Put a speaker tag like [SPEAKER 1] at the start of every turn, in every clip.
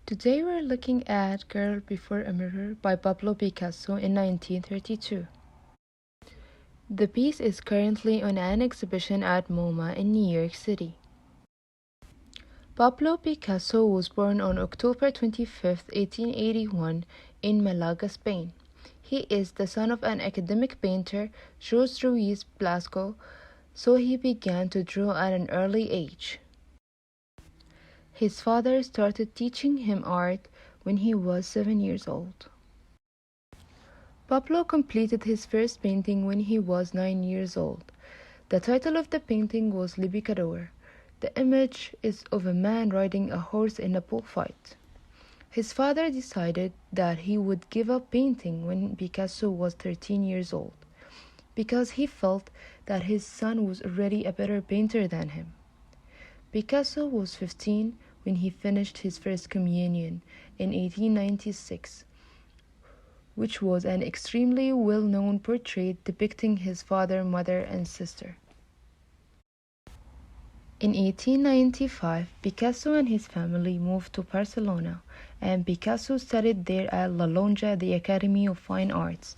[SPEAKER 1] Today we're looking at Girl Before a Mirror by Pablo Picasso in 1932. The piece is currently on an exhibition at MoMA in New York City. Pablo Picasso was born on October 25, 1881 in Malaga, Spain. He is the son of an academic painter, José Ruiz Blasco, so he began to draw at an early age. His father started teaching him art when he was 7 years old. Pablo completed his first painting when he was 9 years old. The title of the painting was Le Picador. The image is of a man riding a horse in a bullfight. His father decided that he would give up painting when Picasso was 13 years old, because he felt that his son was already a better painter than him. Picasso was 15 when he finished his first communion in 1896, which was an extremely well-known portrait depicting his father, mother, and sister. In 1895, Picasso and his family moved to Barcelona, and Picasso studied there at La Lonja, the Academy of Fine Arts.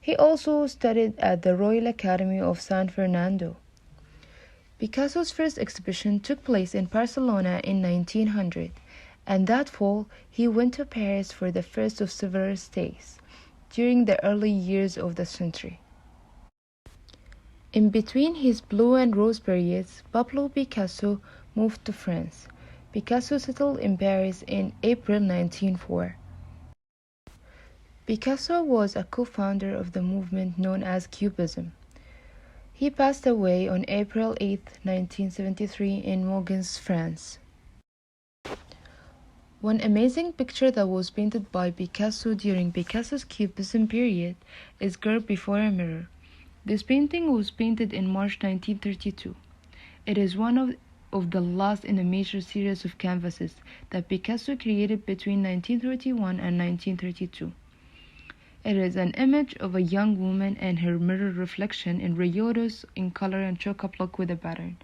[SPEAKER 1] He also studied at the Royal Academy of San Fernando. Picasso's first exhibition took place in Barcelona in 1900, and that fall he went to Paris for the first of several stays during the early years of the century. In between his blue and rose periods, Pablo Picasso moved to France. Picasso settled in Paris in April 1904. Picasso was a co-founder of the movement known as Cubism. He passed away on April 8, 1973 in Mougins, France. One amazing picture that was painted by Picasso during Picasso's Cubism period is Girl Before a Mirror. This painting was painted in March 1932. It is one of the last in a major series of canvases that Picasso created between 1931 and 1932. It is an image of a young woman and her mirror reflection in rayotos in color and chock-a-block with a pattern.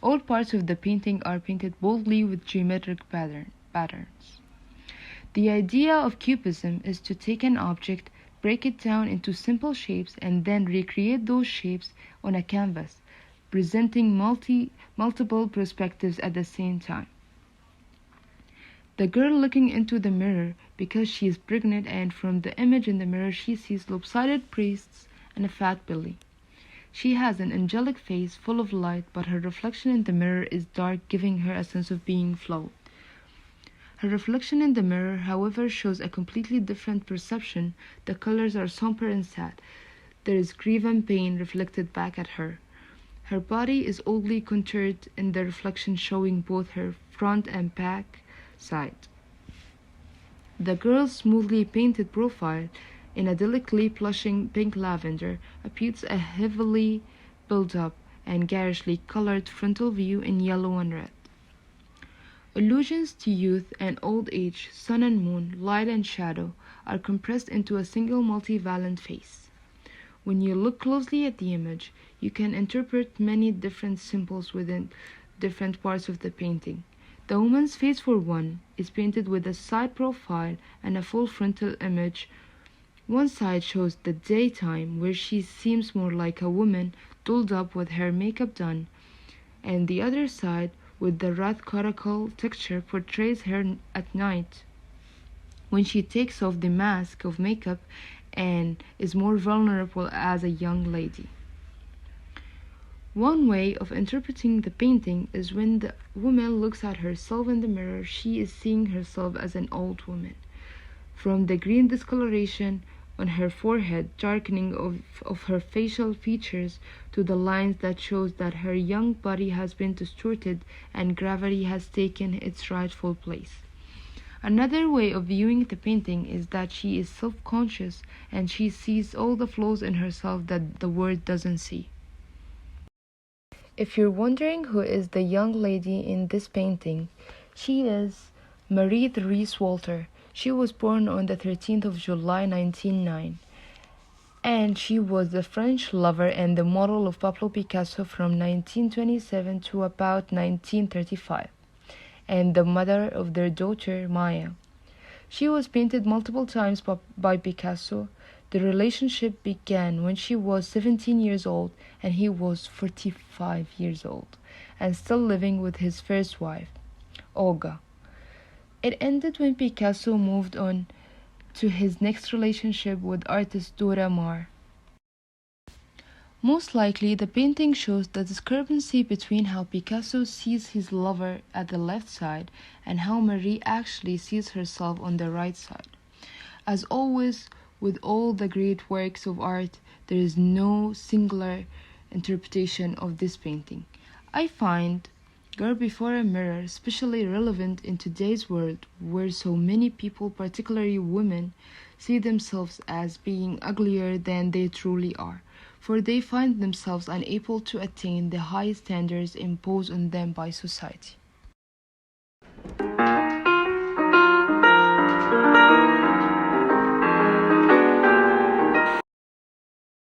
[SPEAKER 1] All parts of the painting are painted boldly with geometric patterns. The idea of Cubism is to take an object, break it down into simple shapes, and then recreate those shapes on a canvas, presenting multiple perspectives at the same time. The girl looking into the mirror because she is pregnant, and from the image in the mirror she sees lopsided breasts and a fat belly. She has an angelic face full of light, but her reflection in the mirror is dark, giving her a sense of being flawed. Her reflection in the mirror, however, shows a completely different perception. The colors are somber and sad. There is grief and pain reflected back at her. Her body is oddly contoured in the reflection, showing both her front and back side. The girl's smoothly painted profile in a delicately blushing pink lavender appears a heavily built up and garishly colored frontal view in yellow and red. Allusions to youth and old age, sun and moon, light and shadow are compressed into a single multivalent face. When you look closely at the image, you can interpret many different symbols within different parts of the painting. The woman's face, for one, is painted with a side profile and a full frontal image. One side shows the daytime, where she seems more like a woman dolled up with her makeup done, and the other side, with the radical texture, portrays her at night, when she takes off the mask of makeup and is more vulnerable as a young lady. One way of interpreting the painting is when the woman looks at herself in the mirror, she is seeing herself as an old woman. From the green discoloration on her forehead, darkening of her facial features, to the lines that shows that her young body has been distorted and gravity has taken its rightful place. Another way of viewing the painting is that she is self-conscious and she sees all the flaws in herself that the world doesn't see. If you're wondering who is the young lady in this painting, she is Marie Therese Walter. She was born on the 13th of July 1909, and she was the French lover and the model of Pablo Picasso from 1927 to about 1935, and the mother of their daughter Maya. She was painted multiple times by Picasso. The relationship began when she was 17 years old and he was 45 years old and still living with his first wife, Olga. It ended when Picasso moved on to his next relationship with artist Dora Maar. Most likely, the painting shows the discrepancy between how Picasso sees his lover at the left side and how Marie actually sees herself on the right side. As always, with all the great works of art, there is no singular interpretation of this painting. I find Girl Before a Mirror especially relevant in today's world where so many people, particularly women, see themselves as being uglier than they truly are, for they find themselves unable to attain the high standards imposed on them by society.